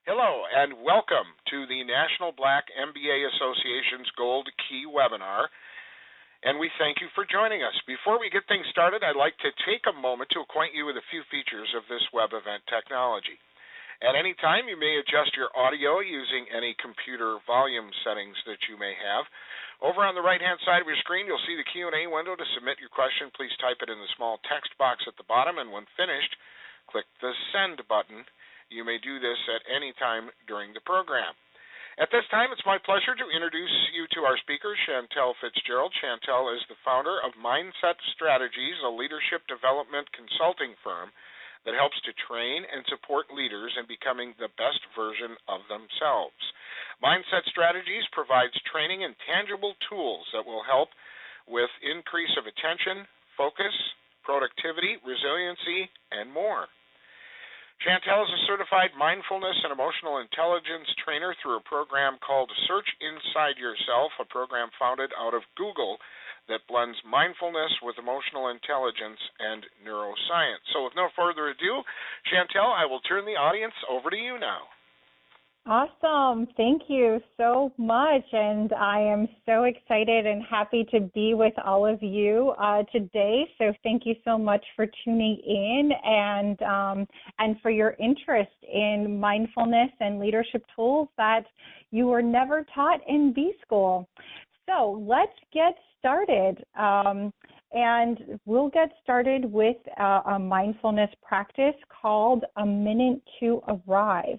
Hello and welcome to the National Black MBA Association's Gold Key webinar, and we thank you for joining us. Before we get things started, I'd like to take a moment to acquaint you with a few features of this web event technology. At any time, you may adjust your audio using any computer volume settings that you may have. Over on the right-hand side of your screen, you'll see the Q&A window. To submit your question, please type it in the small text box at the bottom, and when finished, click the Send button. You may do this at any time during the program. At this time, it's my pleasure to introduce you to our speaker, Chantel Fitzgerald. Chantel is the founder of Mindset Strategies, a leadership development consulting firm that helps to train and support leaders in becoming the best version of themselves. Mindset Strategies provides training and tangible tools that will help with increase of attention, focus, productivity, resiliency, and more. Chantel is a certified mindfulness and emotional intelligence trainer through a program called Search Inside Yourself, a program founded out of Google that blends mindfulness with emotional intelligence and neuroscience. So with no further ado, Chantel, I will turn the audience over to you now. Awesome. Thank you so much. And I am so excited and happy to be with all of you today. So thank you so much for tuning in and for your interest in mindfulness and leadership tools that you were never taught in B school. So let's get started. And we'll get started with a mindfulness practice called A Minute to Arrive.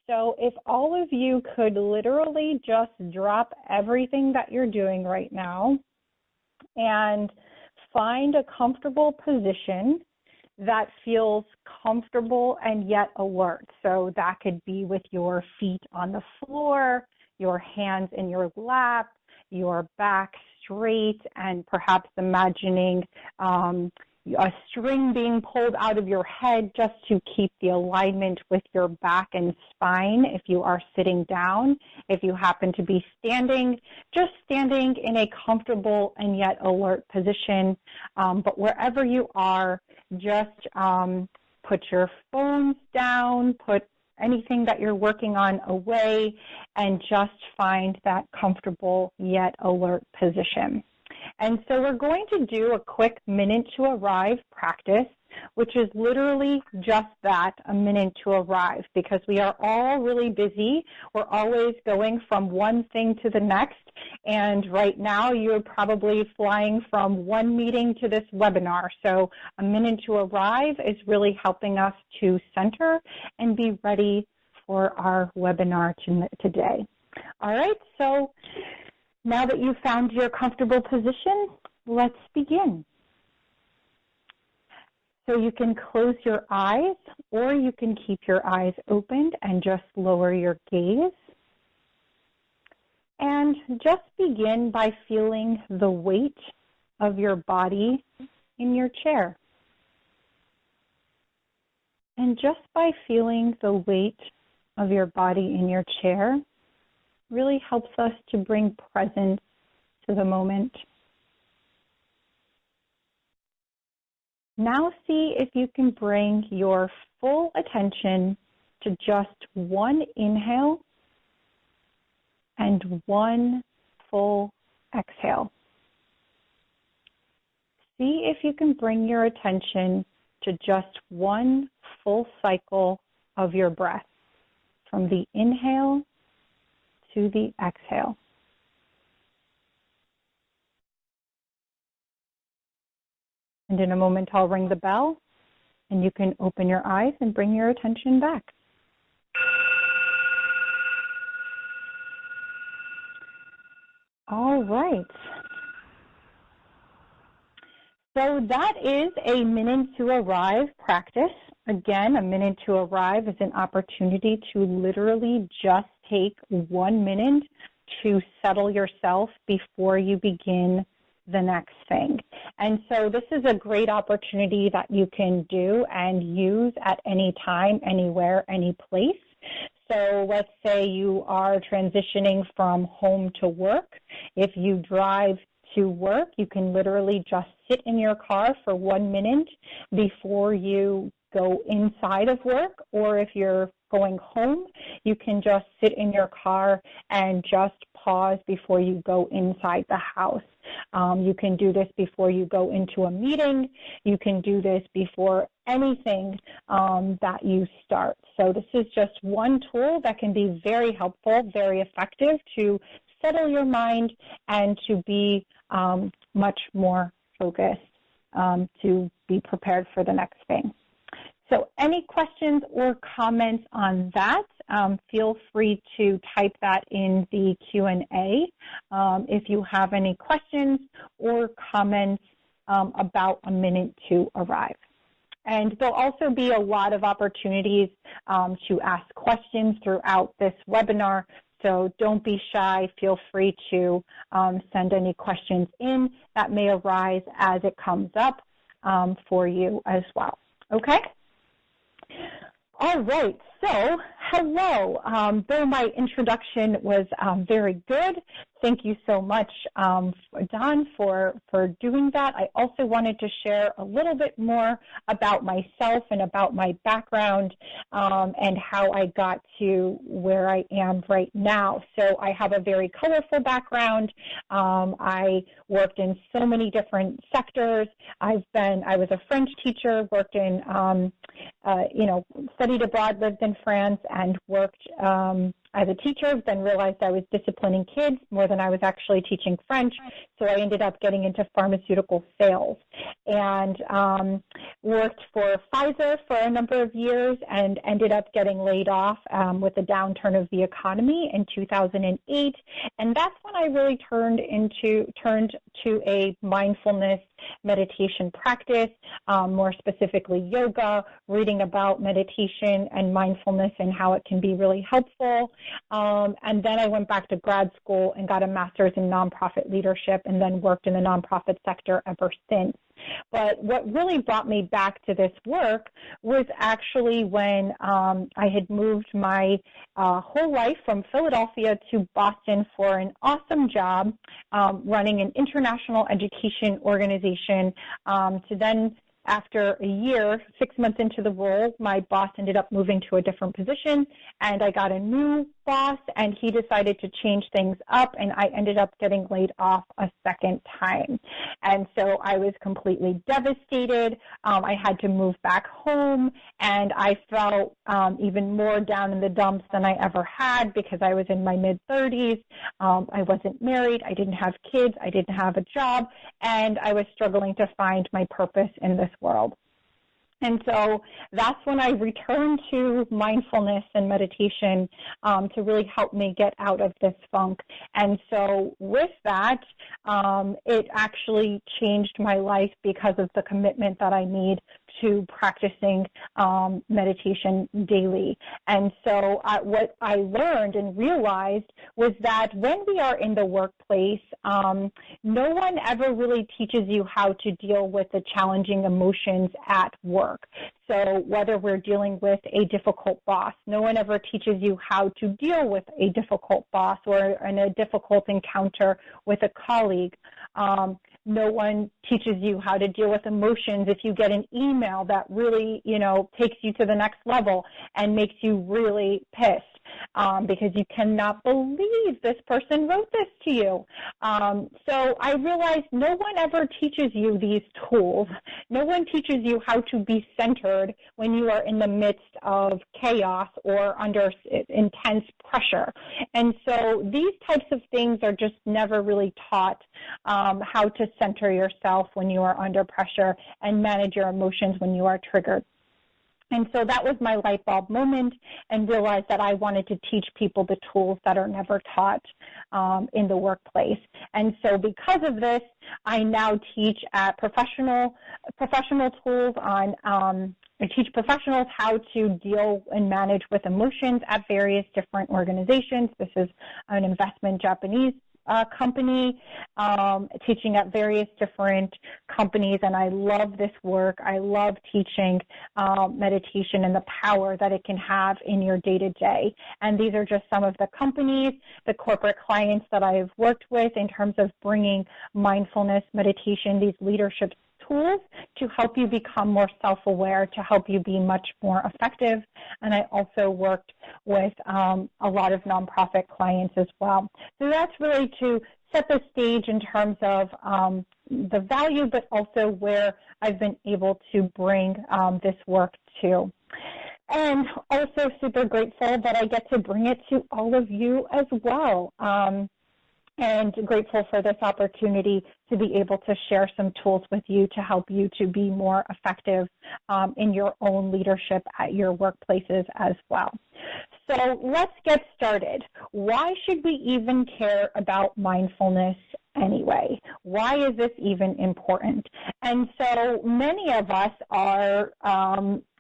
So if all of you could literally just drop everything that you're doing right now and find a comfortable position that feels comfortable and yet alert. So that could be with your feet on the floor, your hands in your lap, your back straight, and perhaps imagining a string being pulled out of your head just to keep the alignment with your back and spine if you are sitting down. If you happen to be standing, just standing in a comfortable and yet alert position. But wherever you are, just put your phones down, put anything that you're working on away, and just find that comfortable yet alert position. And so we're going to do a quick minute to arrive practice, which is literally just that, a minute to arrive, because we are all really busy. We're always going from one thing to the next. And right now you're probably flying from one meeting to this webinar. So a minute to arrive is really helping us to center and be ready for our webinar today. All right, so now that you've found your comfortable position, let's begin. So you can close your eyes, or you can keep your eyes opened and just lower your gaze. And just begin by feeling the weight of your body in your chair. And just by feeling the weight of your body in your chair, really helps us to bring presence to the moment. Now see if you can bring your full attention to just one inhale and one full exhale. See if you can bring your attention to just one full cycle of your breath, from the inhale to the exhale. And in a moment, I'll ring the bell, and you can open your eyes and bring your attention back. All right. So that is a minute to arrive practice. Again, a minute to arrive is an opportunity to literally just take 1 minute to settle yourself before you begin the next thing. And so this is a great opportunity that you can do and use at any time, anywhere, any place. So let's say you are transitioning from home to work. If you drive to work, you can literally just sit in your car for 1 minute before you go inside of work, or if you're going home, you can just sit in your car and just pause before you go inside the house. You can do this before you go into a meeting. You can do this before anything that you start. So this is just one tool that can be very helpful, very effective to settle your mind and to be much more focused, to be prepared for the next thing. So any questions or comments on that, feel free to type that in the Q&A if you have any questions or comments about a minute to arrive. And there'll also be a lot of opportunities to ask questions throughout this webinar, so don't be shy. Feel free to send any questions in that may arise as it comes up for you as well. Okay? All right, so hello. Though my introduction was very good, thank you so much, Don, for doing that. I also wanted to share a little bit more about myself and about my background and how I got to where I am right now. So I have a very colorful background. I worked in so many different sectors. I was a French teacher, worked in, studied abroad, lived in France, and worked as a teacher, then realized I was disciplining kids more than I was actually teaching French, so I ended up getting into pharmaceutical sales and worked for Pfizer for a number of years and ended up getting laid off with the downturn of the economy in 2008, and that's when I really turned to a mindfulness meditation practice, more specifically yoga, reading about meditation and mindfulness and how it can be really helpful. And then I went back to grad school and got a master's in nonprofit leadership and then worked in the nonprofit sector ever since. But what really brought me back to this work was actually when I had moved my whole life from Philadelphia to Boston for an awesome job running an international education organization to then, after a year, 6 months into the role, my boss ended up moving to a different position, and I got a new boss, and he decided to change things up, and I ended up getting laid off a second time. And so I was completely devastated. I had to move back home, and I felt even more down in the dumps than I ever had because I was in my mid-30s. I wasn't married. I didn't have kids. I didn't have a job, and I was struggling to find my purpose in this world. And so that's when I returned to mindfulness and meditation to really help me get out of this funk. And so with that, it actually changed my life because of the commitment that I need to practicing meditation daily. And so what I learned and realized was that when we are in the workplace, no one ever really teaches you how to deal with the challenging emotions at work. So whether we're dealing with a difficult boss, no one ever teaches you how to deal with a difficult boss or in a difficult encounter with a colleague. No one teaches you how to deal with emotions if you get an email that really, takes you to the next level and makes you really pissed because you cannot believe this person wrote this to you. So I realized no one ever teaches you these tools. No one teaches you how to be centered when you are in the midst of chaos or under intense pressure. And so these types of things are just never really taught, how to center yourself when you are under pressure and manage your emotions when you are triggered. And so that was my light bulb moment, and realized that I wanted to teach people the tools that are never taught in the workplace. And so because of this, I now teach at professional tools on I teach professionals how to deal and manage with emotions at various different organizations. This is an investment Japanese company, teaching at various different companies, and I love this work. I love teaching meditation and the power that it can have in your day-to-day. And these are just some of the companies, the corporate clients that I've worked with in terms of bringing mindfulness, meditation, these leadership tools to help you become more self-aware, to help you be much more effective. And I also worked with a lot of nonprofit clients as well. So that's really to set the stage in terms of the value, but also where I've been able to bring this work to. And also super grateful that I get to bring it to all of you as well. And grateful for this opportunity to be able to share some tools with you to help you to be more effective in your own leadership at your workplaces as well. So let's get started. Why should we even care about mindfulness anyway? Why is this even important? And so many of us are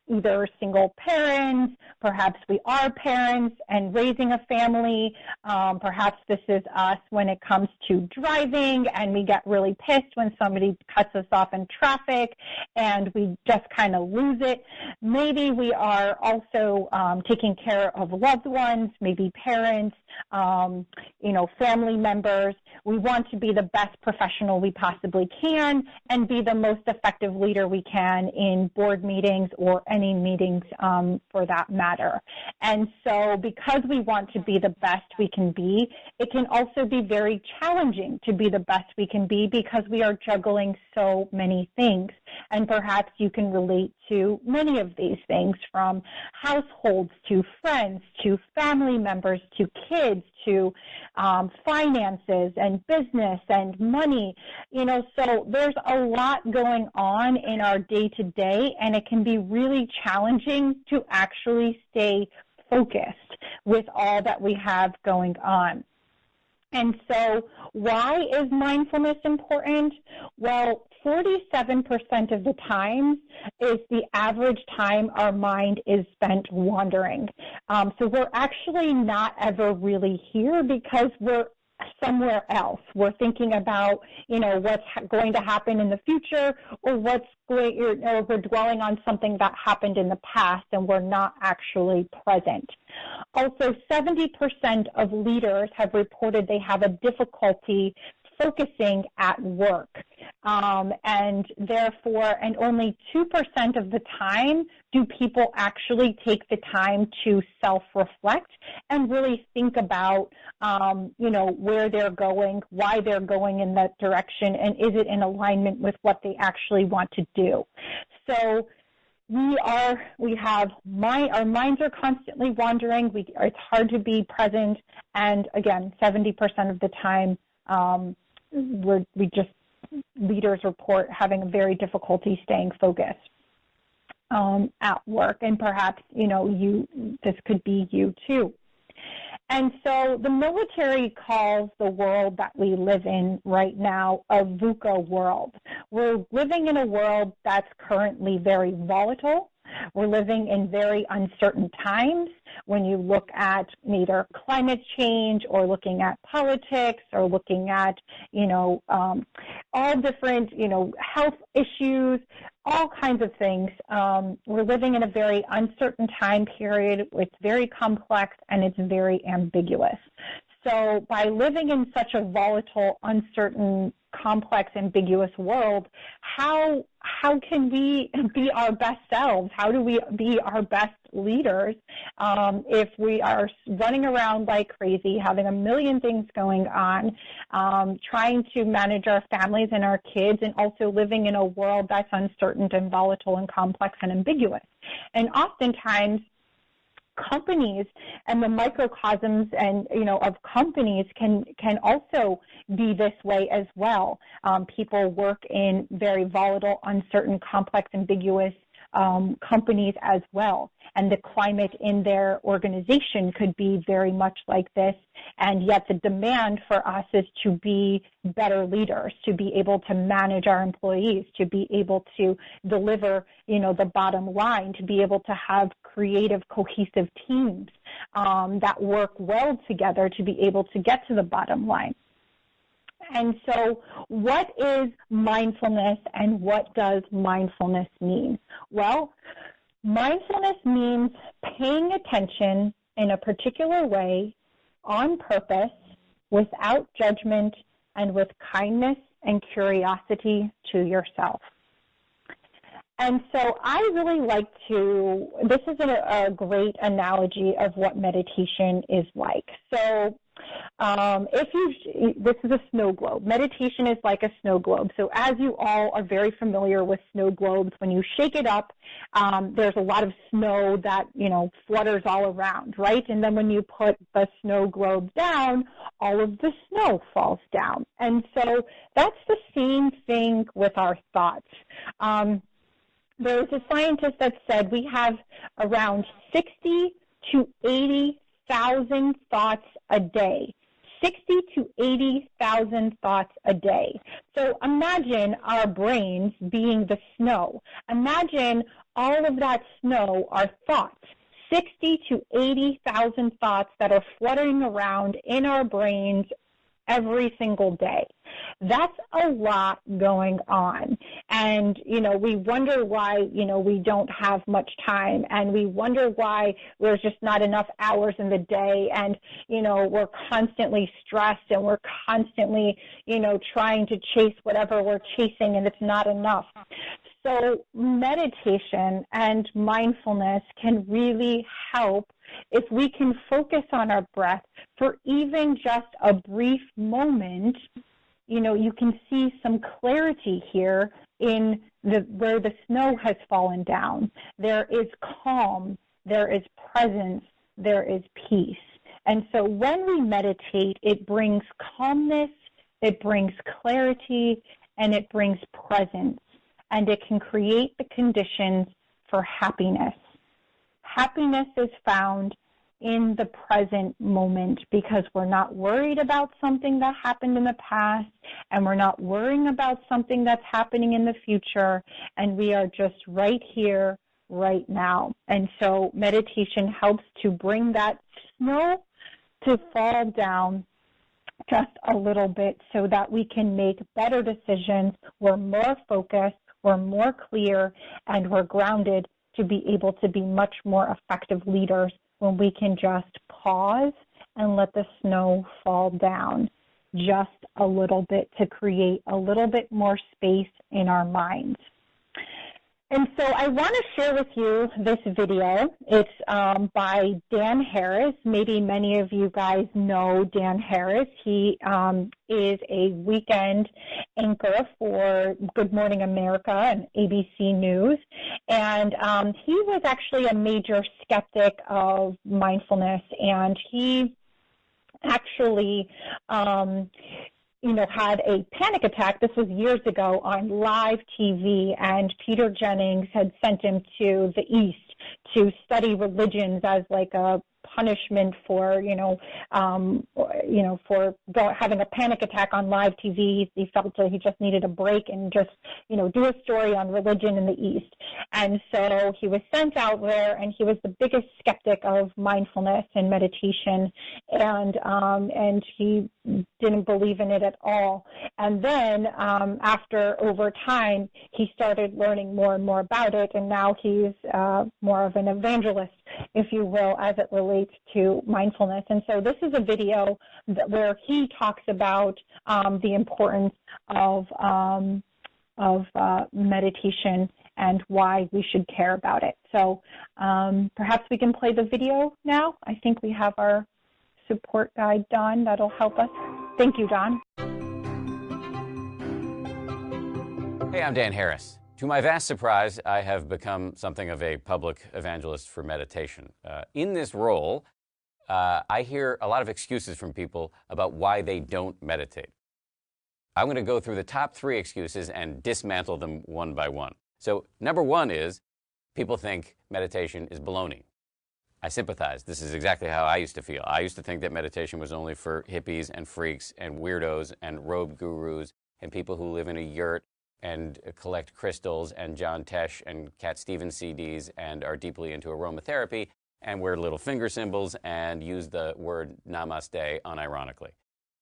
either single parents, perhaps we are parents and raising a family, perhaps this is us when it comes to driving and we get really pissed when somebody cuts us off in traffic and we just kind of lose it. Maybe we are also taking care of loved ones, maybe parents, family members. We want to be the best professional we possibly can and be the most effective leader we can in board meetings or any meetings for that matter. And so because we want to be the best we can be, it can also be very challenging to be the best we can be because we are juggling so many things. And perhaps you can relate to many of these things, from households to friends to family members to kids to finances and business and money. So there's a lot going on in our day-to-day, and it can be really challenging to actually stay focused with all that we have going on. And so why is mindfulness important? Well, 47% of the time is the average time our mind is spent wandering. So we're actually not ever really here because we're somewhere else. We're thinking about, what's going to happen in the future, or we're dwelling on something that happened in the past, and we're not actually present. Also, 70% of leaders have reported they have a difficulty focusing at work. And only 2% of the time do people actually take the time to self-reflect and really think about, where they're going, why they're going in that direction, and is it in alignment with what they actually want to do. So our minds are constantly wandering. It's hard to be present, and again, 70% of the time, leaders report having a very difficulty staying focused at work, and perhaps this could be you too. And so the military calls the world that we live in right now a VUCA world. We're living in a world that's currently very volatile. We're living in very uncertain times when you look at either climate change or looking at politics or looking at, all different, health issues, all kinds of things. We're living in a very uncertain time period. It's very complex and it's very ambiguous. So by living in such a volatile, uncertain, complex, ambiguous world, how can we be our best selves? How do we be our best leaders if we are running around like crazy, having a million things going on, trying to manage our families and our kids, and also living in a world that's uncertain and volatile and complex and ambiguous? And oftentimes, companies and the microcosms and of companies can also be this way as well. People work in very volatile, uncertain, complex, ambiguous companies as well, and the climate in their organization could be very much like this, and yet the demand for us is to be better leaders, to be able to manage our employees, to be able to deliver, the bottom line, to be able to have creative, cohesive teams that work well together to be able to get to the bottom line. And so what is mindfulness, and what does mindfulness mean? Well, mindfulness means paying attention in a particular way, on purpose, without judgment, and with kindness and curiosity to yourself. And so I really like to, this is a great analogy of what meditation is like. So this is a snow globe. Meditation is like a snow globe. So as you all are very familiar with snow globes, when you shake it up, there's a lot of snow that, flutters all around, right? And then when you put the snow globe down, all of the snow falls down. And so that's the same thing with our thoughts. There was a scientist that said we have around 60 to 80,000 thoughts a day. 60 to 80,000 thoughts a day. So imagine our brains being the snow. Imagine all of that snow are thoughts. 60 to 80,000 thoughts that are fluttering around in our brains every single day. That's a lot going on. And, we wonder why, we don't have much time, and we wonder why there's just not enough hours in the day, and, we're constantly stressed, and we're constantly, trying to chase whatever we're chasing, and it's not enough. So meditation and mindfulness can really help if we can focus on our breath for even just a brief moment. You can see some clarity here in where the snow has fallen down. There is calm, there is presence, there is peace. And so when we meditate, it brings calmness, it brings clarity, and it brings presence. And it can create the conditions for happiness. Happiness is found in the present moment because we're not worried about something that happened in the past, and we're not worrying about something that's happening in the future, and we are just right here, right now. And so meditation helps to bring that snow to fall down just a little bit so that we can make better decisions. We're more focused, we're more clear, and we're grounded to be able to be much more effective leaders when we can just pause and let the snow fall down just a little bit to create a little bit more space in our minds. And so I want to share with you this video. It's by Dan Harris. Maybe many of you guys know Dan Harris. He is a weekend anchor for Good Morning America and ABC News. And he was actually a major skeptic of mindfulness, and he actually had a panic attack. This was years ago on live TV, and Peter Jennings had sent him to the East to study religions as like a punishment for, having a panic attack on live TV. He felt that he just needed a break and just, do a story on religion in the East. And so he was sent out there, and he was the biggest skeptic of mindfulness and meditation, and he didn't believe in it at all. And then over time, he started learning more and more about it, and now he's more of an evangelist, if you will, as it relates to mindfulness. And so this is a video where he talks about the importance of meditation and why we should care about it. So perhaps we can play the video now. I think we have our support guide, Don, that'll help us. Thank you, Don. Hey, I'm Dan Harris. To my vast surprise, I have become something of a public evangelist for meditation. In this role, I hear a lot of excuses from people about why they don't meditate. I'm going to go through the top 3 excuses and dismantle them one by one. So number 1 is people think meditation is baloney. I sympathize. This is exactly how I used to feel. I used to think that meditation was only for hippies and freaks and weirdos and robe gurus and people who live in a yurt and collect crystals and John Tesh and Cat Stevens CDs and are deeply into aromatherapy and wear little finger symbols and use the word namaste unironically.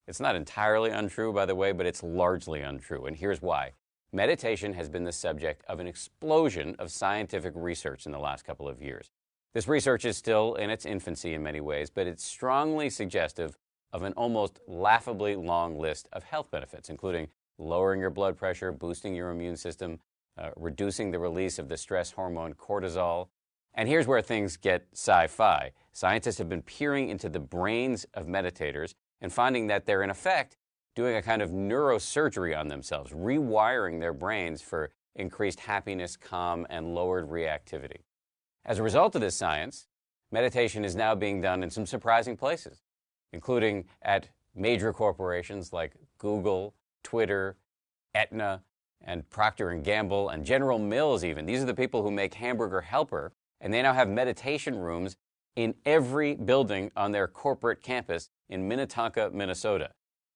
It's not entirely untrue, by the way, but it's largely untrue, and here's why. Meditation has been the subject of an explosion of scientific research in the last couple of years. This research is still in its infancy in many ways, but it's strongly suggestive of an almost laughably long list of health benefits, including lowering your blood pressure, boosting your immune system, reducing the release of the stress hormone cortisol. And here's where things get sci-fi. Scientists have been peering into the brains of meditators and finding that they're, in effect, doing a kind of neurosurgery on themselves, rewiring their brains for increased happiness, calm, and lowered reactivity. As a result of this science, meditation is now being done in some surprising places, including at major corporations like Google, Twitter, Aetna, and Procter & Gamble, and General Mills even. These are the people who make Hamburger Helper, and they now have meditation rooms in every building on their corporate campus in Minnetonka, Minnesota.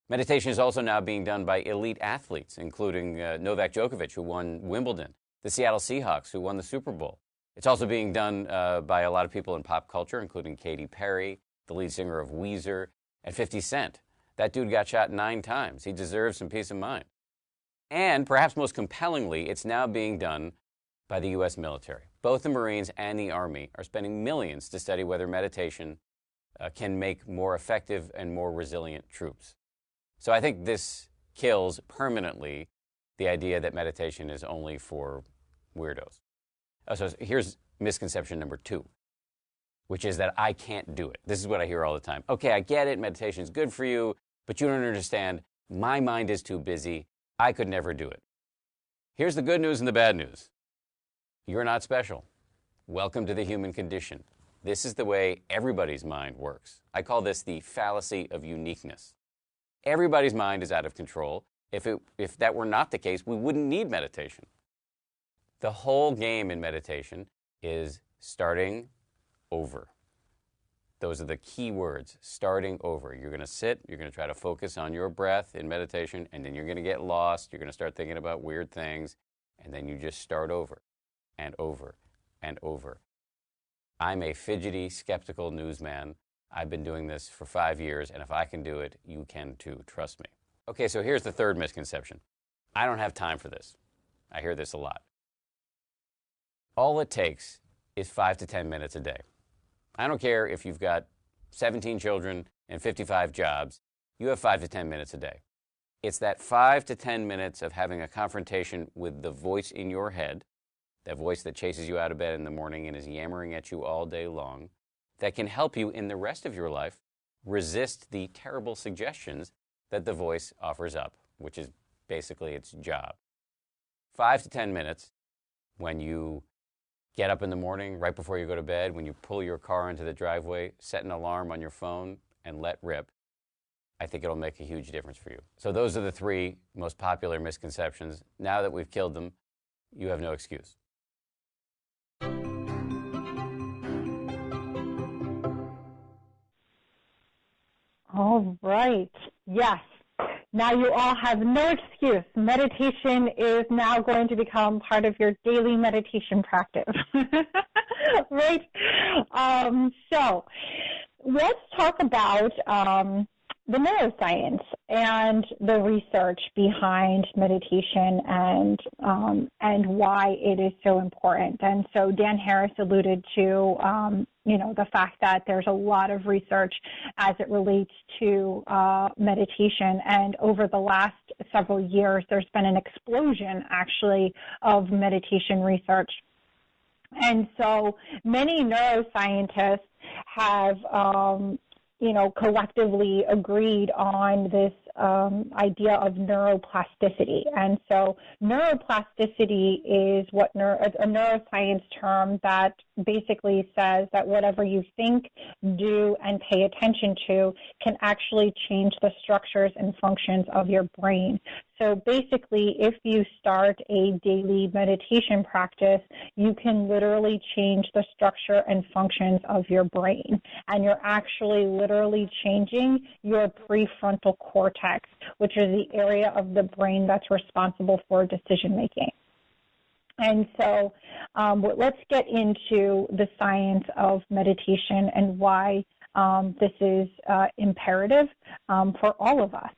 Meditation is also now being done by elite athletes, including Novak Djokovic, who won Wimbledon, the Seattle Seahawks, who won the Super Bowl. It's also being done by a lot of people in pop culture, including Katy Perry, the lead singer of Weezer, and 50 Cent. That dude got shot 9 times. He deserves some peace of mind. And perhaps most compellingly, it's now being done by the U.S. military. Both the Marines and the Army are spending millions to study whether meditation can make more effective and more resilient troops. So I think this kills permanently the idea that meditation is only for weirdos. So here's misconception number 2, which is that I can't do it. This is what I hear all the time. Okay, I get it, meditation is good for you, but you don't understand. My mind is too busy. I could never do it. Here's the good news and the bad news. You're not special. Welcome to the human condition. This is the way everybody's mind works. I call this the fallacy of uniqueness. Everybody's mind is out of control. If that were not the case, we wouldn't need meditation. The whole game in meditation is starting over. Those are the key words, starting over. You're going to sit, you're going to try to focus on your breath in meditation, and then you're going to get lost. You're going to start thinking about weird things, and then you just start over and over and over. I'm a fidgety, skeptical newsman. I've been doing this for 5 years, and if I can do it, you can too, trust me. Okay, so here's the third misconception. I don't have time for this. I hear this a lot. All it takes is 5 to 10 minutes a day. I don't care if you've got 17 children and 55 jobs, you have 5 to 10 minutes a day. It's that 5 to 10 minutes of having a confrontation with the voice in your head, that voice that chases you out of bed in the morning and is yammering at you all day long, that can help you in the rest of your life resist the terrible suggestions that the voice offers up, which is basically its job. 5 to 10 minutes when you get up in the morning, right before you go to bed, when you pull your car into the driveway, set an alarm on your phone, and let rip. I think it'll make a huge difference for you. So those are the 3 most popular misconceptions. Now that we've killed them, you have no excuse. All right. Yes. Now you all have no excuse. Meditation is now going to become part of your daily meditation practice. Right? So let's talk about the neuroscience and the research behind meditation and why it is so important. And so Dan Harris alluded to, the fact that there's a lot of research as it relates to meditation. And over the last several years, there's been an explosion, actually, of meditation research. And so many neuroscientists have collectively agreed on this idea of neuroplasticity. And so neuroplasticity is what a neuroscience term that basically says that whatever you think, do, and pay attention to can actually change the structures and functions of your brain. So basically, if you start a daily meditation practice, you can literally change the structure and functions of your brain. And you're actually literally changing your prefrontal cortex, which is the area of the brain that's responsible for decision making. And so let's get into the science of meditation and why this is imperative for all of us.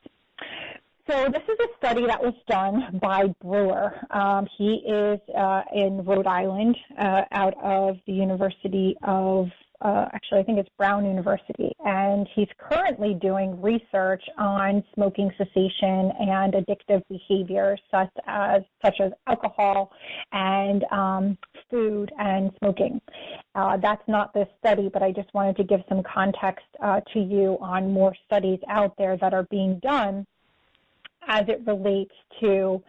So this is a study that was done by Brewer. He is in Rhode Island out of the University of actually I think it's Brown University, and he's currently doing research on smoking cessation and addictive behaviors such as alcohol and food and smoking. That's not this study, but I just wanted to give some context to you on more studies out there that are being done as it relates to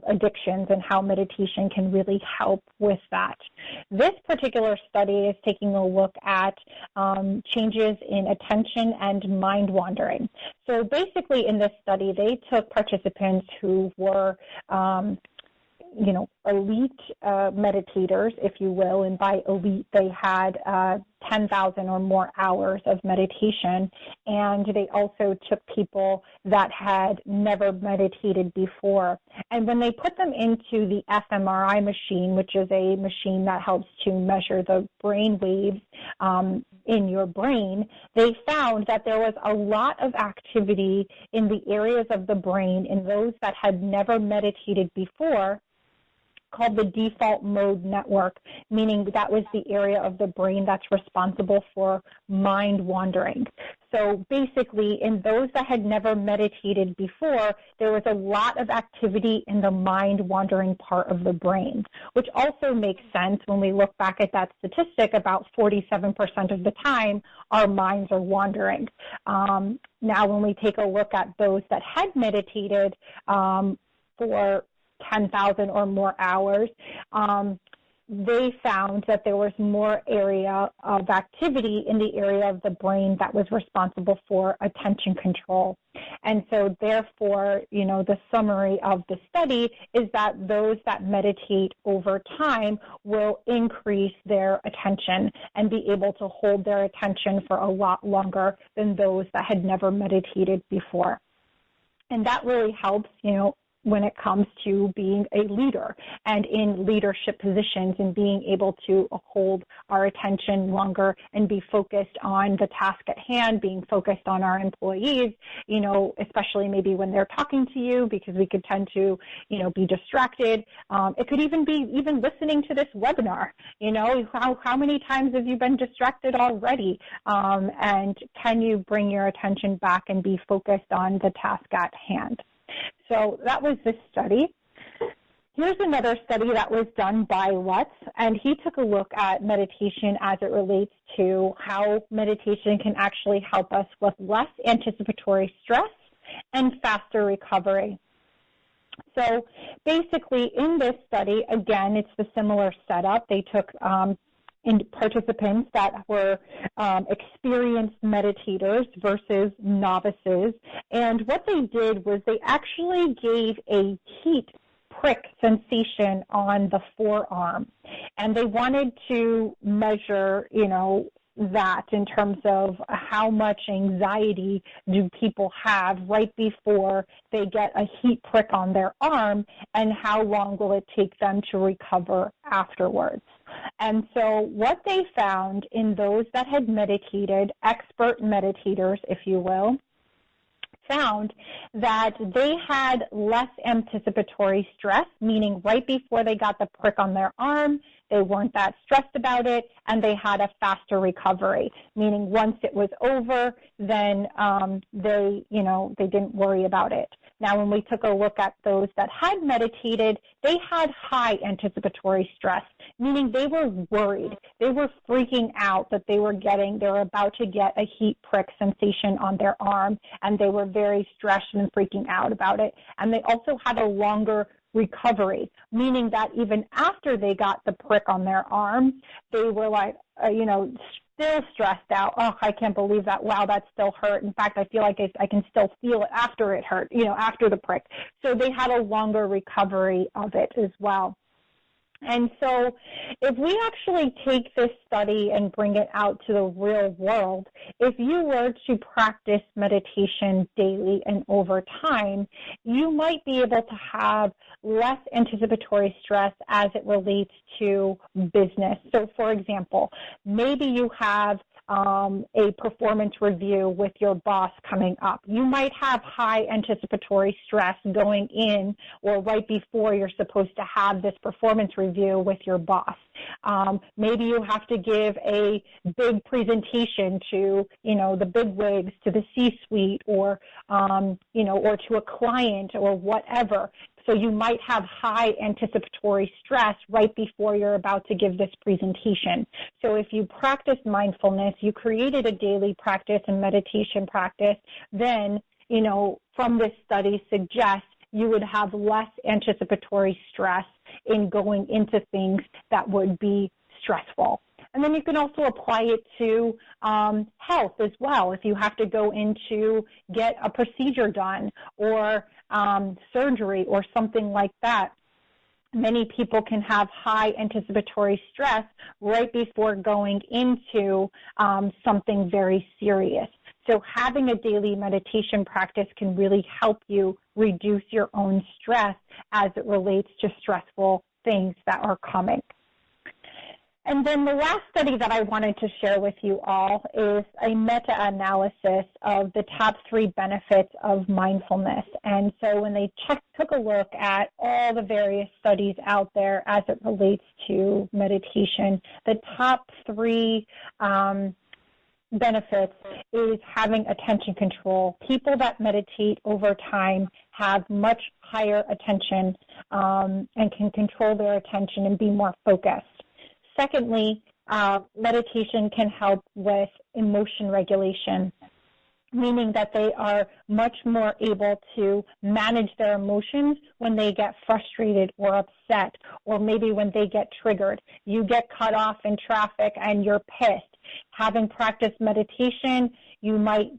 addictions and how meditation can really help with that. This particular study is taking a look at changes in attention and mind wandering. So basically in this study, they took participants who were elite meditators, if you will, and by elite they had 10,000 or more hours of meditation, and they also took people that had never meditated before. And when they put them into the fMRI machine, which is a machine that helps to measure the brain waves in your brain, they found that there was a lot of activity in the areas of the brain in those that had never meditated before, called the default mode network, meaning that was the area of the brain that's responsible for mind wandering. So basically, in those that had never meditated before, there was a lot of activity in the mind wandering part of the brain, which also makes sense when we look back at that statistic. About 47% of the time, our minds are wandering. Now, when we take a look at those that had meditated for 10,000 or more hours, they found that there was more area of activity in the area of the brain that was responsible for attention control. And so therefore, the summary of the study is that those that meditate over time will increase their attention and be able to hold their attention for a lot longer than those that had never meditated before. And that really helps, when it comes to being a leader and in leadership positions and being able to hold our attention longer and be focused on the task at hand, being focused on our employees, especially maybe when they're talking to you, because we could tend to, be distracted. It could even be listening to this webinar. How many times have you been distracted already? And can you bring your attention back and be focused on the task at hand? So that was this study. Here's another study that was done by Lutz, and he took a look at meditation as it relates to how meditation can actually help us with less anticipatory stress and faster recovery. So basically in this study, again, it's the similar setup. They took participants that were experienced meditators versus novices. And what they did was they actually gave a heat prick sensation on the forearm. And they wanted to measure, that in terms of how much anxiety do people have right before they get a heat prick on their arm, and how long will it take them to recover afterwards. And so what they found in those that had meditated, expert meditators, if you will, found that they had less anticipatory stress, meaning right before they got the prick on their arm, they weren't that stressed about it, and they had a faster recovery, meaning once it was over, then they didn't worry about it. Now, when we took a look at those that had meditated, they had high anticipatory stress, meaning they were worried. They were freaking out that they were about to get a heat prick sensation on their arm, and they were very stressed and freaking out about it. And they also had a longer recovery, meaning that even after they got the prick on their arm, they were like, still stressed out. Oh, I can't believe that. Wow, that still hurt. In fact, I feel like I can still feel it after it hurt, after the prick. So they had a longer recovery of it as well. And so if we actually take this study and bring it out to the real world, if you were to practice meditation daily and over time, you might be able to have less anticipatory stress as it relates to business. So for example, maybe you have a performance review with your boss coming up. You might have high anticipatory stress going in or right before you're supposed to have this performance review with your boss. Maybe you have to give a big presentation to, the big wigs, to the C-suite, or, or to a client or whatever. So you might have high anticipatory stress right before you're about to give this presentation. So if you practice mindfulness, you created a daily practice and meditation practice, then, from this study suggests you would have less anticipatory stress in going into things that would be stressful. And then you can also apply it to health as well. If you have to go in to get a procedure done or surgery or something like that, many people can have high anticipatory stress right before going into something very serious. So having a daily meditation practice can really help you reduce your own stress as it relates to stressful things that are coming. And then the last study that I wanted to share with you all is a meta-analysis of the top 3 benefits of mindfulness. And so when they took a look at all the various studies out there as it relates to meditation, the top 3 benefits is having attention control. People that meditate over time have much higher attention and can control their attention and be more focused. Secondly, meditation can help with emotion regulation, meaning that they are much more able to manage their emotions when they get frustrated or upset, or maybe when they get triggered. You get cut off in traffic and you're pissed. Having practiced meditation, you might,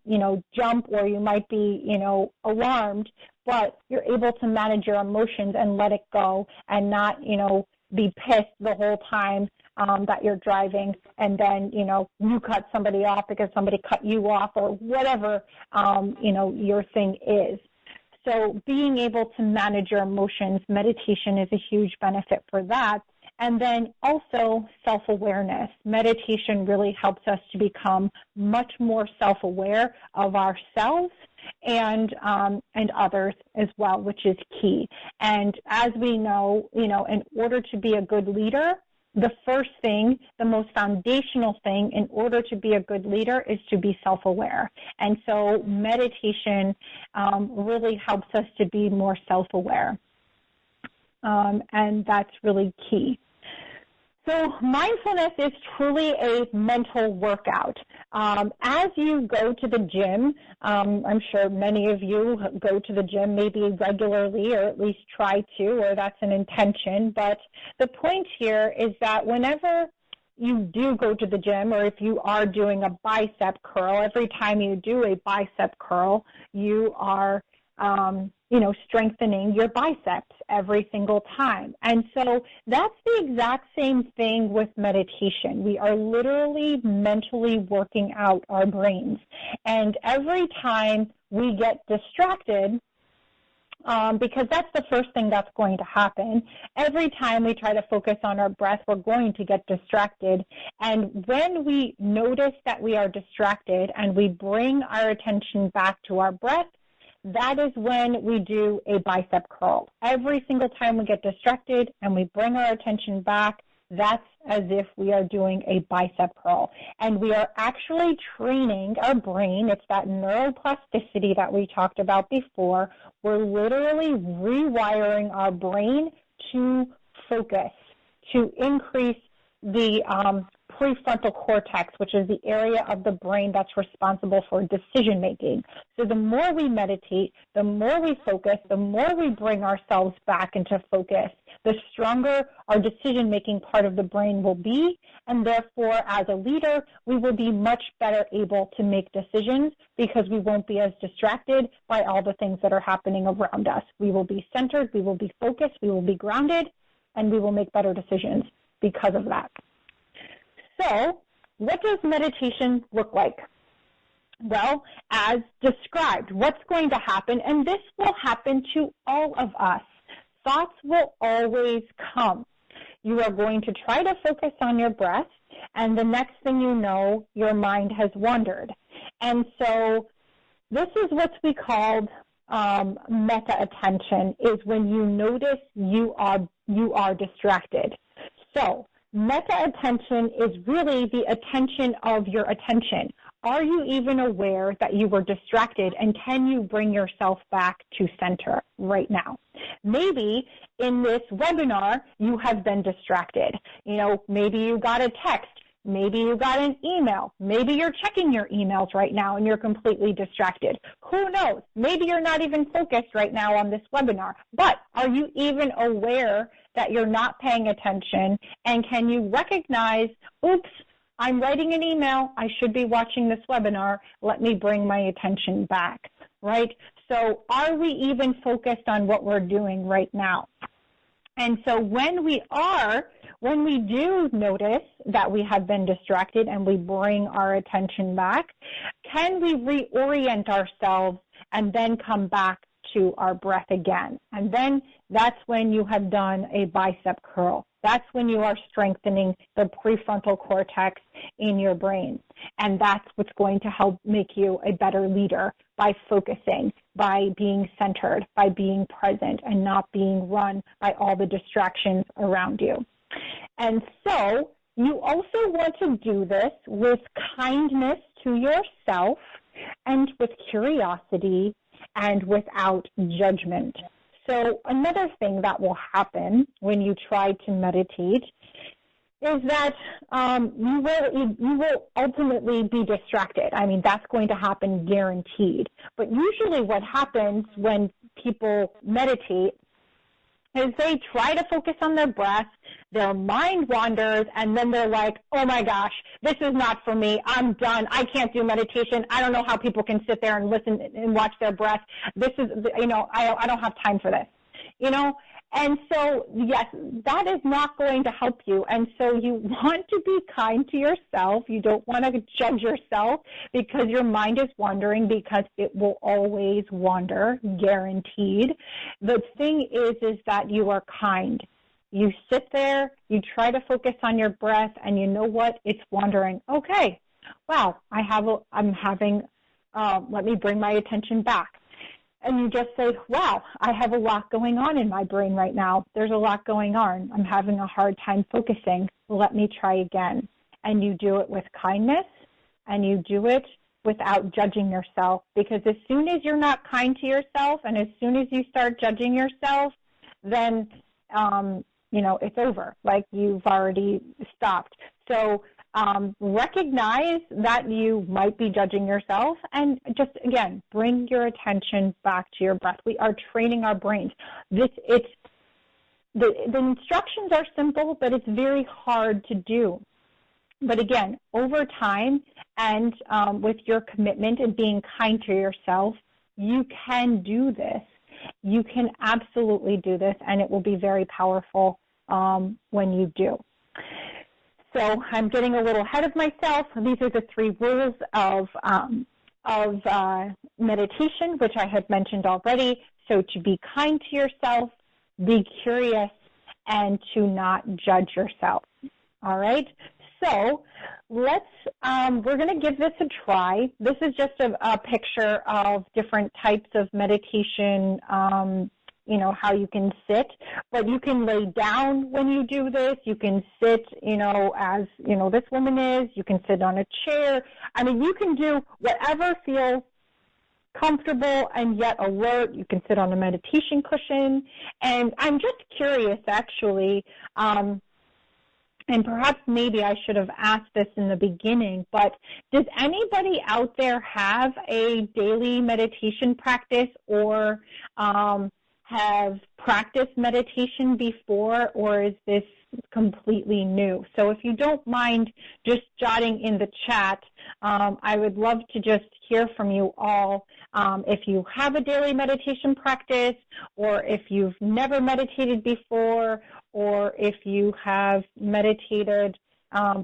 jump, or you might be, alarmed, but you're able to manage your emotions and let it go and not, be pissed the whole time that you're driving, and then, you cut somebody off because somebody cut you off, or whatever, your thing is. So being able to manage your emotions, meditation is a huge benefit for that. And then also self-awareness. Meditation really helps us to become much more self-aware of ourselves and others as well, which is key. And as we know, in order to be a good leader, the first thing, the most foundational thing in order to be a good leader is to be self-aware. And so meditation really helps us to be more self-aware. And that's really key. So mindfulness is truly a mental workout. As you go to the gym, I'm sure many of you go to the gym maybe regularly, or at least try to, or that's an intention. But the point here is that whenever you do go to the gym, or if you are doing a bicep curl, every time you do a bicep curl, you are strengthening your biceps every single time. And so that's the exact same thing with meditation. We are literally mentally working out our brains. And every time we get distracted, because that's the first thing that's going to happen. Every time we try to focus on our breath, we're going to get distracted. And when we notice that we are distracted and we bring our attention back to our breath, that is when we do a bicep curl. Every single time we get distracted and we bring our attention back, that's as if we are doing a bicep curl. And we are actually training our brain. It's that neuroplasticity that we talked about before. We're literally rewiring our brain to focus, to increase the prefrontal cortex, which is the area of the brain that's responsible for decision making. So the more we meditate, the more we focus, the more we bring ourselves back into focus, the stronger our decision making part of the brain will be, and therefore as a leader, we will be much better able to make decisions because we won't be as distracted by all the things that are happening around us. We will be centered, we will be focused, we will be grounded, and we will make better decisions because of that. So, what does meditation look like? Well, as described, what's going to happen, and this will happen to all of us. Thoughts will always come. You are going to try to focus on your breath, And the next thing you know, your mind has wandered. And so this is what we call meta-attention, is when you notice you are distracted. So meta-attention is really the attention of your attention. Are you even aware that you were distracted, and can you bring yourself back to center right now? Maybe in this webinar, you have been distracted. Maybe you got a text. Maybe you got an email. Maybe you're checking your emails right now and you're completely distracted. Who knows? Maybe you're not even focused right now on this webinar. But are you even aware that you're not paying attention? And can you recognize, oops, I'm writing an email. I should be watching this webinar. Let me bring my attention back, right? So are we even focused on what we're doing right now? And so when we do notice that we have been distracted and we bring our attention back, can we reorient ourselves and then come back to our breath again? And then that's when you have done a bicep curl. That's when you are strengthening the prefrontal cortex in your brain. And that's what's going to help make you a better leader, by focusing, by being centered, by being present, and not being run by all the distractions around you. And so you also want to do this with kindness to yourself and with curiosity and without judgment. So another thing that will happen when you try to meditate is that you will ultimately be distracted. I mean, that's going to happen guaranteed. But usually what happens when people meditate is they try to focus on their breath, their mind wanders, and then they're like, oh my gosh, this is not for me. I'm done. I can't do meditation. I don't know how people can sit there and listen and watch their breath. This is, I don't have time for this, And so, yes, that is not going to help you. And so you want to be kind to yourself. You don't want to judge yourself because your mind is wandering, because it will always wander, guaranteed. The thing is that you are kind. You sit there, you try to focus on your breath, and you know what? It's wandering. Okay, wow, let me bring my attention back. And you just say, wow, I have a lot going on in my brain right now. There's a lot going on. I'm having a hard time focusing. Let me try again. And you do it with kindness, and you do it without judging yourself. Because as soon as you're not kind to yourself, and as soon as you start judging yourself, then, it's over. Like, you've already stopped. So recognize that you might be judging yourself, and just, again, bring your attention back to your breath. We are training our brains. The instructions are simple, but it's very hard to do. But again, over time and with your commitment and being kind to yourself, you can do this. You can absolutely do this, and it will be very powerful when you do. So I'm getting a little ahead of myself. These are the 3 rules of meditation, which I have mentioned already. So to be kind to yourself, be curious, and to not judge yourself. All right? So we're going to give this a try. This is just a picture of different types of meditation, how you can sit, but you can lay down when you do this. You can sit, as, this woman is. You can sit on a chair. I mean, you can do whatever feels comfortable and yet alert. You can sit on a meditation cushion. And I'm just curious, actually, and perhaps maybe I should have asked this in the beginning, but does anybody out there have a daily meditation practice, or have practiced meditation before, or is this completely new? So if you don't mind just jotting in the chat, I would love to just hear from you all if you have a daily meditation practice, or if you've never meditated before, or if you have meditated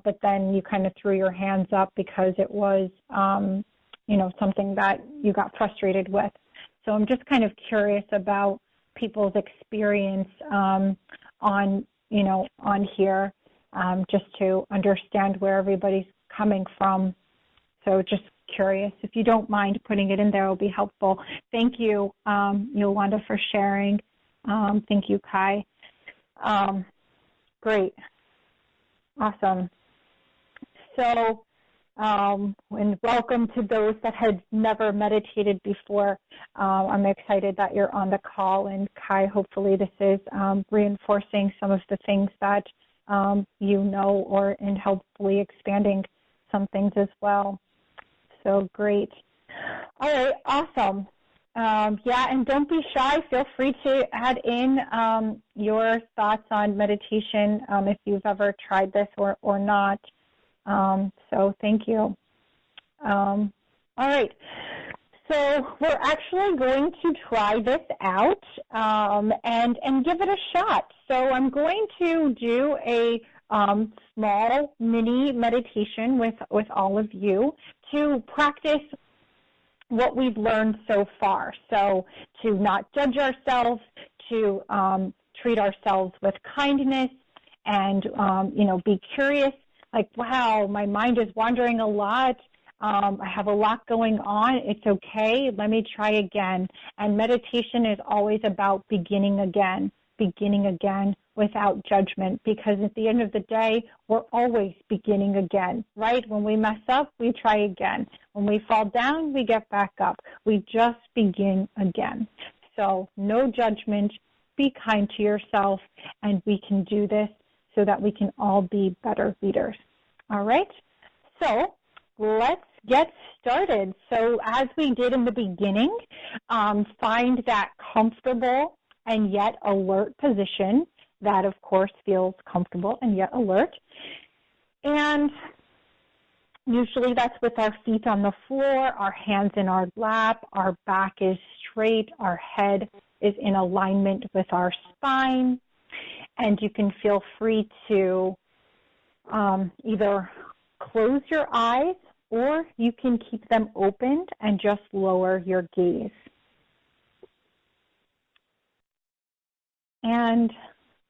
but then you kind of threw your hands up because it was something that you got frustrated with. So I'm just kind of curious about people's experience on here. just to understand where everybody's coming from. So just curious. If you don't mind putting it in there, it will be helpful. Thank you, Yolanda, for sharing. Thank you, Kai. Great. Awesome. So, and welcome to those that had never meditated before. I'm excited that you're on the call, and Kai, hopefully this is reinforcing some of the things that you know, and hopefully expanding some things as well. So great. All right, awesome. Yeah, and don't be shy. Feel free to add in your thoughts on meditation if you've ever tried this or not. So thank you. All right. So we're actually going to try this out and give it a shot. So I'm going to do a small mini meditation with all of you to practice what we've learned so far. So to not judge ourselves, to treat ourselves with kindness, and be curious. Like, wow, my mind is wandering a lot. I have a lot going on. It's okay. Let me try again. And meditation is always about beginning again without judgment, because at the end of the day, we're always beginning again, right? When we mess up, we try again. When we fall down, we get back up. We just begin again. So no judgment. Be kind to yourself, and we can do this so that we can all be better leaders. All right? So let's get started. So as we did in the beginning, find that comfortable and yet alert position that, of course, feels comfortable and yet alert. And usually that's with our feet on the floor, our hands in our lap, our back is straight, our head is in alignment with our spine. And you can feel free to either close your eyes, or you can keep them open and just lower your gaze. And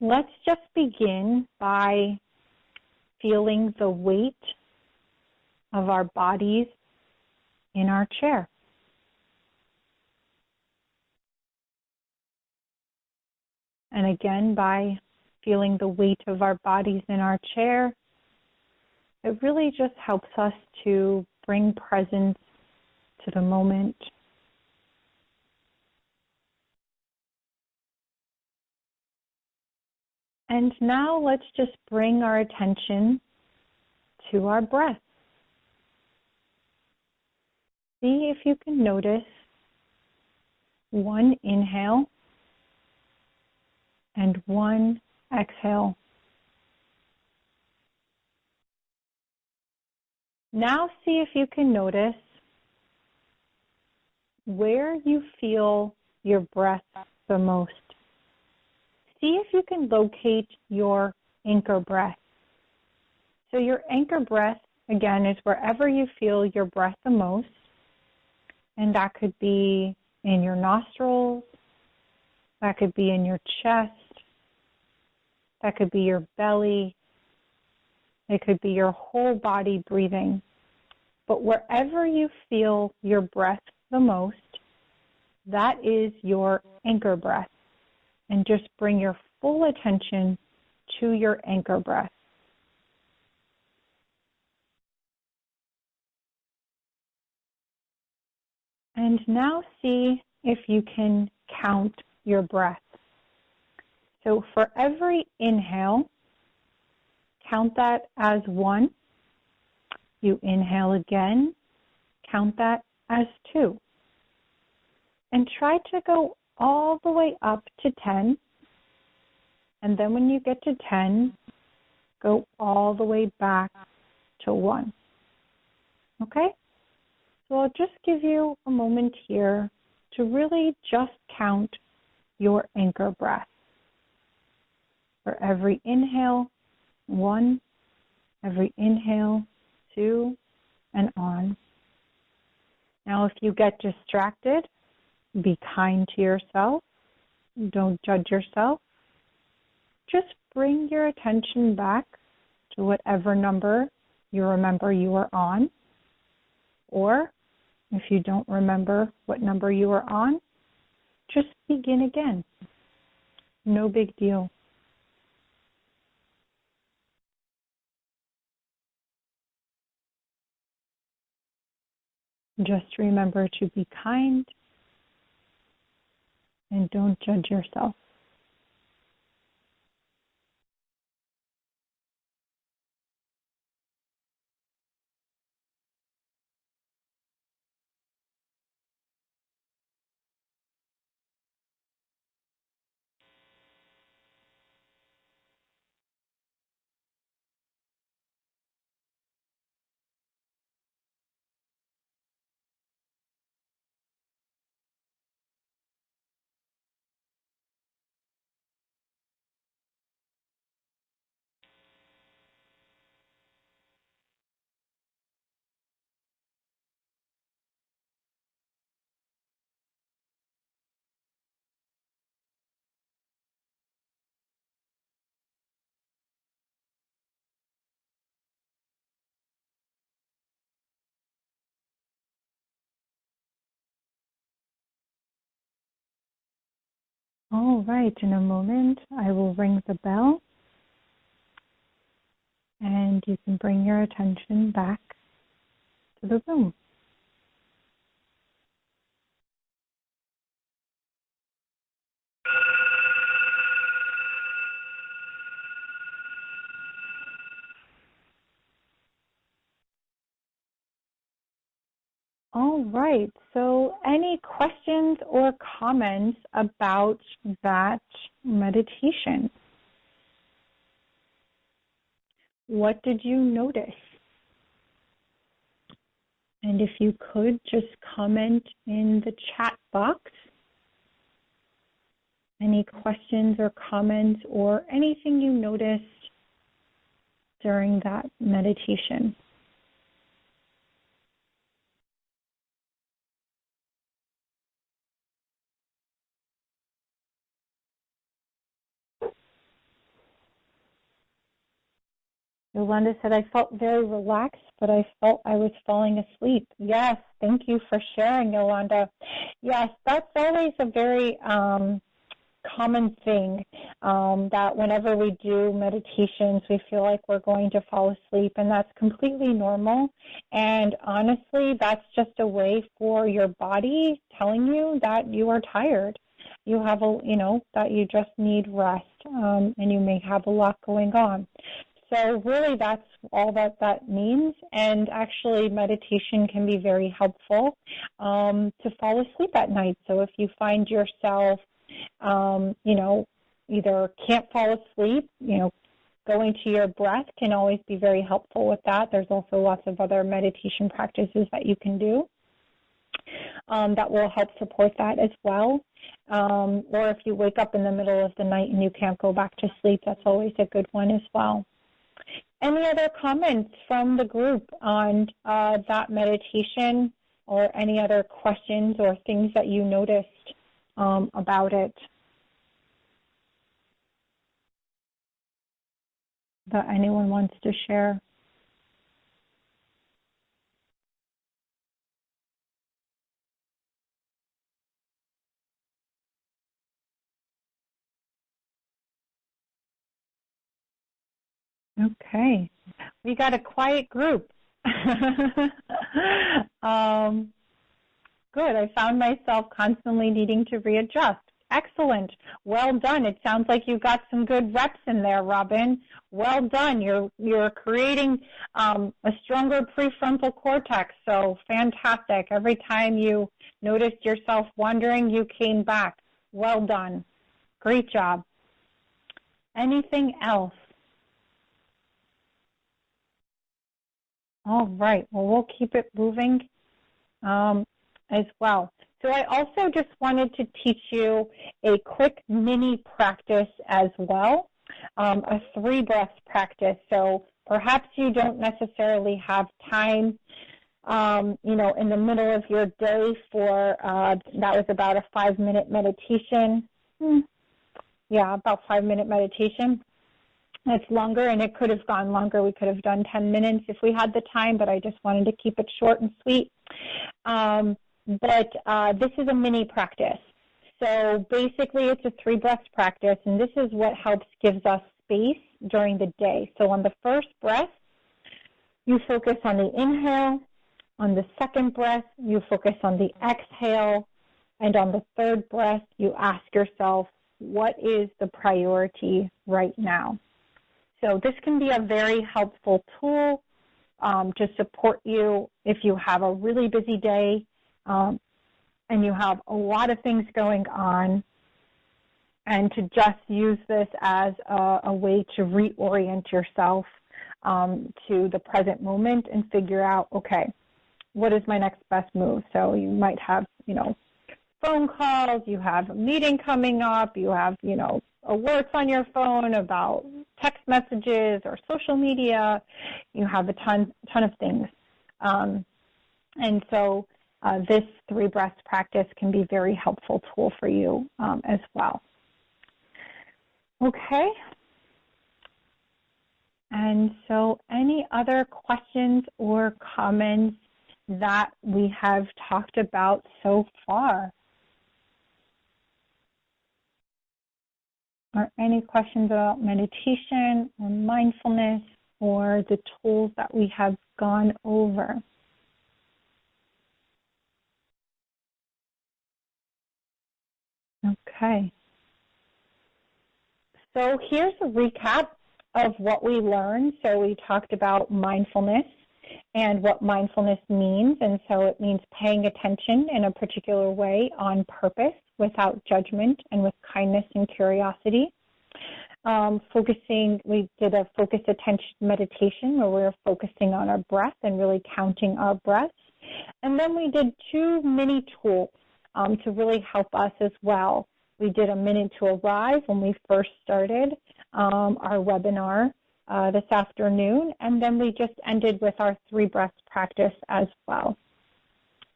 let's just begin by feeling the weight of our bodies in our chair. And again, by feeling the weight of our bodies in our chair, it really just helps us to bring presence to the moment. And now let's just bring our attention to our breath. See if you can notice one inhale and one exhale. Now see if you can notice where you feel your breath the most. See if you can locate your anchor breath. So your anchor breath, again, is wherever you feel your breath the most. And that could be in your nostrils. That could be in your chest. That could be your belly. It could be your whole body breathing. But wherever you feel your breath the most, that is your anchor breath. And just bring your full attention to your anchor breath. And now see if you can count your breath. So for every inhale, count that as 1. You inhale again, count that as 2. And try to go all the way up to 10. And then when you get to 10, go all the way back to 1. Okay? So I'll just give you a moment here to really just count your anchor breath. For every inhale, 1, every inhale, 2, and on. Now if you get distracted, be kind to yourself. Don't judge yourself. Just bring your attention back to whatever number you remember you were on. Or if you don't remember what number you were on, just begin again. No big deal. Just remember to be kind and don't judge yourself. All right, in a moment, I will ring the bell, and you can bring your attention back to the room. All right, so any questions or comments about that meditation? What did you notice? And if you could, just comment in the chat box any questions or comments or anything you noticed during that meditation. Yolanda said, I felt very relaxed, but I felt I was falling asleep. Yes, thank you for sharing, Yolanda. Yes, that's always a very common thing, that whenever we do meditations, we feel like we're going to fall asleep, and that's completely normal. And honestly, that's just a way for your body telling you that you are tired. You have that you just need rest, and you may have a lot going on. So really, that's all that means. And actually, meditation can be very helpful to fall asleep at night. So if you find yourself, either can't fall asleep, going to your breath can always be very helpful with that. There's also lots of other meditation practices that you can do that will help support that as well. Or if you wake up in the middle of the night and you can't go back to sleep, that's always a good one as well. Any other comments from the group on that meditation, or any other questions or things that you noticed about it that anyone wants to share? Okay, we got a quiet group. Good. I found myself constantly needing to readjust. Excellent. Well done. It sounds like you got some good reps in there, Robin. Well done. You're creating a stronger prefrontal cortex, so fantastic. Every time you noticed yourself wandering, you came back. Well done. Great job. Anything else? All right. Well, we'll keep it moving as well. So I also just wanted to teach you a quick mini practice as well, a 3-breath practice. So perhaps you don't necessarily have time, in the middle of your day for, that was about a 5-minute meditation. Yeah, about 5-minute meditation. It's longer, and it could have gone longer. We could have done 10 minutes if we had the time, but I just wanted to keep it short and sweet. But this is a mini practice. So basically, it's a 3 breaths practice, and this is what gives us space during the day. So on the first breath, you focus on the inhale. On the second breath, you focus on the exhale. And on the third breath, you ask yourself, what is the priority right now? So this can be a very helpful tool to support you if you have a really busy day and you have a lot of things going on, and to just use this as a way to reorient yourself to the present moment and figure out, okay, what is my next best move? So you might have, phone calls, you have a meeting coming up, you have, alerts on your phone about text messages or social media, you have a ton of things. And so this 3 breaths practice can be a very helpful tool for you as well. Okay. And so any other questions or comments that we have talked about so far? Or any questions about meditation or mindfulness or the tools that we have gone over? Okay. So here's a recap of what we learned. So we talked about mindfulness and what mindfulness means. And so it means paying attention in a particular way on purpose, without judgment, and with kindness and curiosity. We did a focused attention meditation where we were focusing on our breath and really counting our breaths. And then we did 2 mini tools to really help us as well. We did a minute to arrive when we first started our webinar this afternoon, and then we just ended with our 3 breaths practice as well.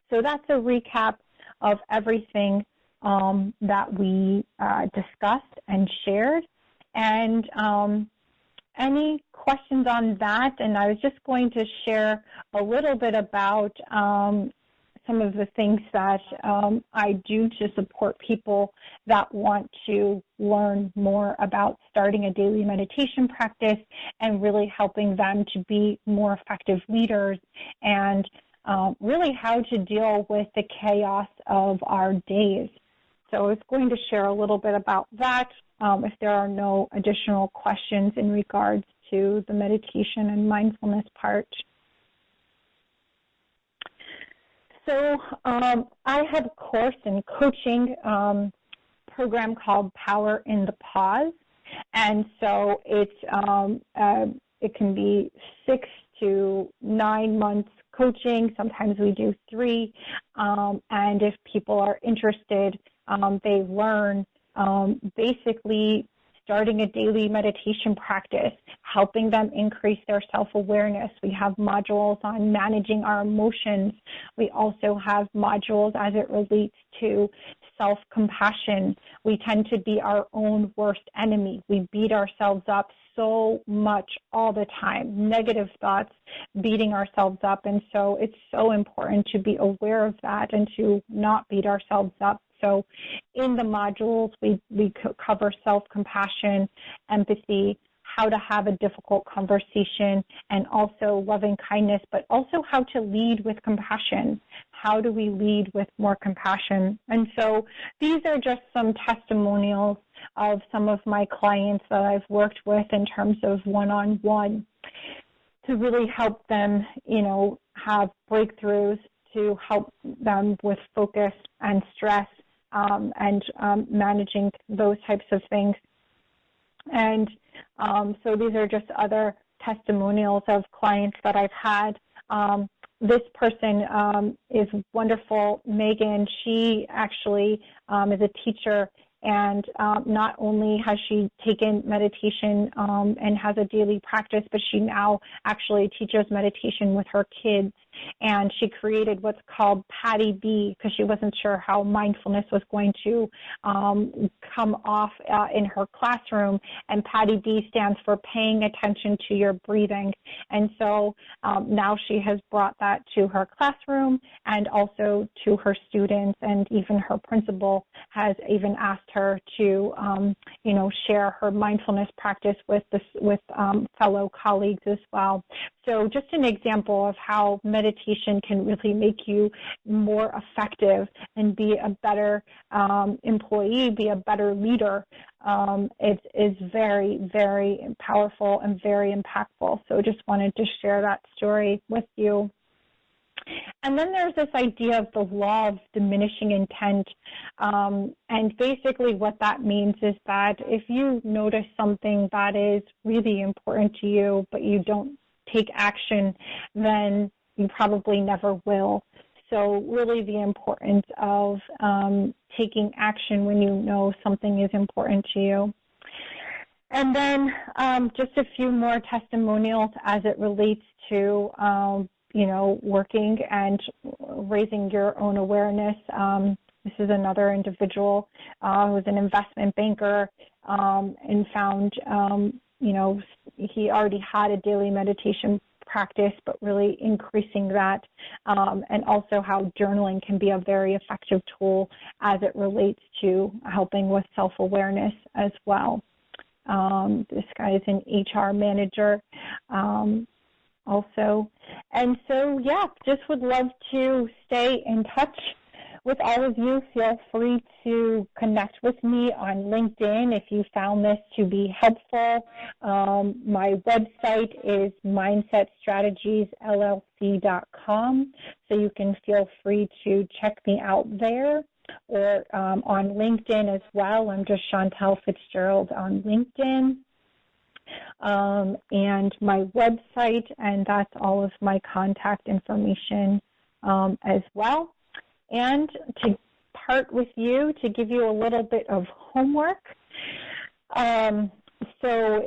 So that's a recap of everything that we discussed and shared. And any questions on that? And I was just going to share a little bit about some of the things that I do to support people that want to learn more about starting a daily meditation practice and really helping them to be more effective leaders, and really how to deal with the chaos of our days. So I was going to share a little bit about that if there are no additional questions in regards to the meditation and mindfulness part. So I have a course in coaching program called Power in the Pause. And so it can be 6 to 9 months coaching. Sometimes we do 3. And if people are interested, they learn basically starting a daily meditation practice, helping them increase their self-awareness. We have modules on managing our emotions. We also have modules as it relates to self-compassion. We tend to be our own worst enemy. We beat ourselves up so much all the time, negative thoughts, beating ourselves up. And so it's so important to be aware of that and to not beat ourselves up. So in the modules, we cover self-compassion, empathy, how to have a difficult conversation, and also loving kindness, but also how to lead with compassion. How do we lead with more compassion? And so these are just some testimonials of some of my clients that I've worked with in terms of one-on-one to really help them, have breakthroughs, to help them with focus and stress and managing those types of things. And so these are just other testimonials of clients that I've had. This person is wonderful, Megan. She actually is a teacher, and not only has she taken meditation and has a daily practice, but she now actually teaches meditation with her kids. and she created what's called Patty B because she wasn't sure how mindfulness was going to come off in her classroom. And Patty B stands for paying attention to your breathing. And so now she has brought that to her classroom and also to her students, and even her principal has even asked her to, share her mindfulness practice with fellow colleagues as well. So just an example of how meditation can really make you more effective and be a better employee, be a better leader. It is very, very powerful and very impactful. So just wanted to share that story with you. And then there's this idea of the law of diminishing intent. And basically what that means is that if you notice something that is really important to you, but you don't take action, then you probably never will. So really the importance of taking action when you know something is important to you. And then just a few more testimonials as it relates to working and raising your own awareness. This is another individual who was an investment banker and found, he already had a daily meditation practice, but really increasing that, and also how journaling can be a very effective tool as it relates to helping with self-awareness as well. This guy is an HR manager also. And so, just would love to stay in touch with all of you. Feel free to connect with me on LinkedIn if you found this to be helpful. My website is mindsetstrategiesllc.com, so you can feel free to check me out there, or on LinkedIn as well. I'm just Chantel Fitzgerald on LinkedIn. And my website, and that's all of my contact information as well. And to part with you, to give you a little bit of homework, so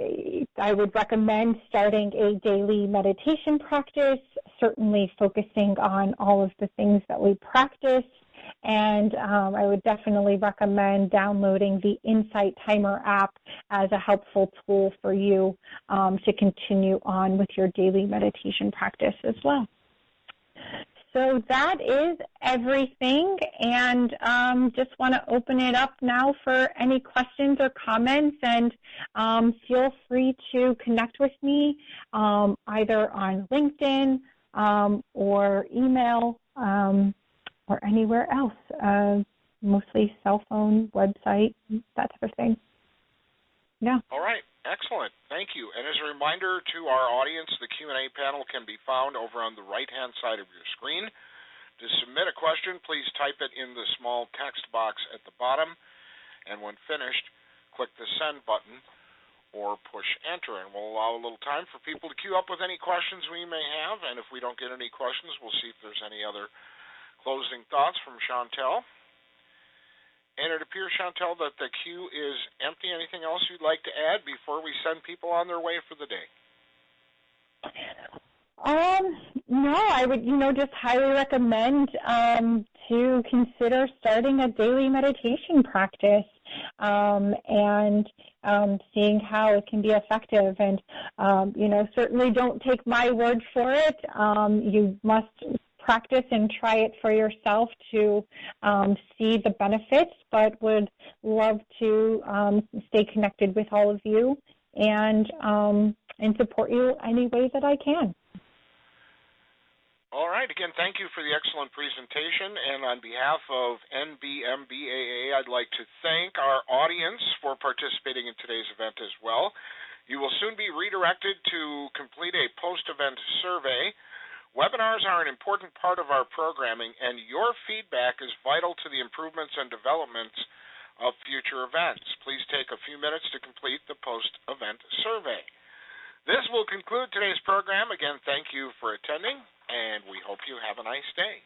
I would recommend starting a daily meditation practice, certainly focusing on all of the things that we practice. And I would definitely recommend downloading the Insight Timer app as a helpful tool for you to continue on with your daily meditation practice as well. So that is everything, and just want to open it up now for any questions or comments, and feel free to connect with me either on LinkedIn or email or anywhere else, mostly cell phone, website, that type of thing. Yeah. All right. Excellent. Thank you. And as a reminder to our audience, the Q&A panel can be found over on the right-hand side of your screen. To submit a question, please type it in the small text box at the bottom, and when finished, click the send button or push enter, and we'll allow a little time for people to queue up with any questions we may have, and if we don't get any questions, we'll see if there's any other closing thoughts from Chantel. And it appears, Chantel, that the queue is empty. Anything else you'd like to add before we send people on their way for the day? No, I would, just highly recommend to consider starting a daily meditation practice and seeing how it can be effective. And, certainly don't take my word for it. You must practice and try it for yourself to see the benefits, but would love to stay connected with all of you and support you any way that I can. All right. Again, thank you for the excellent presentation. And on behalf of NBMBAA, I'd like to thank our audience for participating in today's event as well. You will soon be redirected to complete a post-event survey. Webinars are an important part of our programming, and your feedback is vital to the improvements and developments of future events. Please take a few minutes to complete the post-event survey. This will conclude today's program. Again, thank you for attending, and we hope you have a nice day.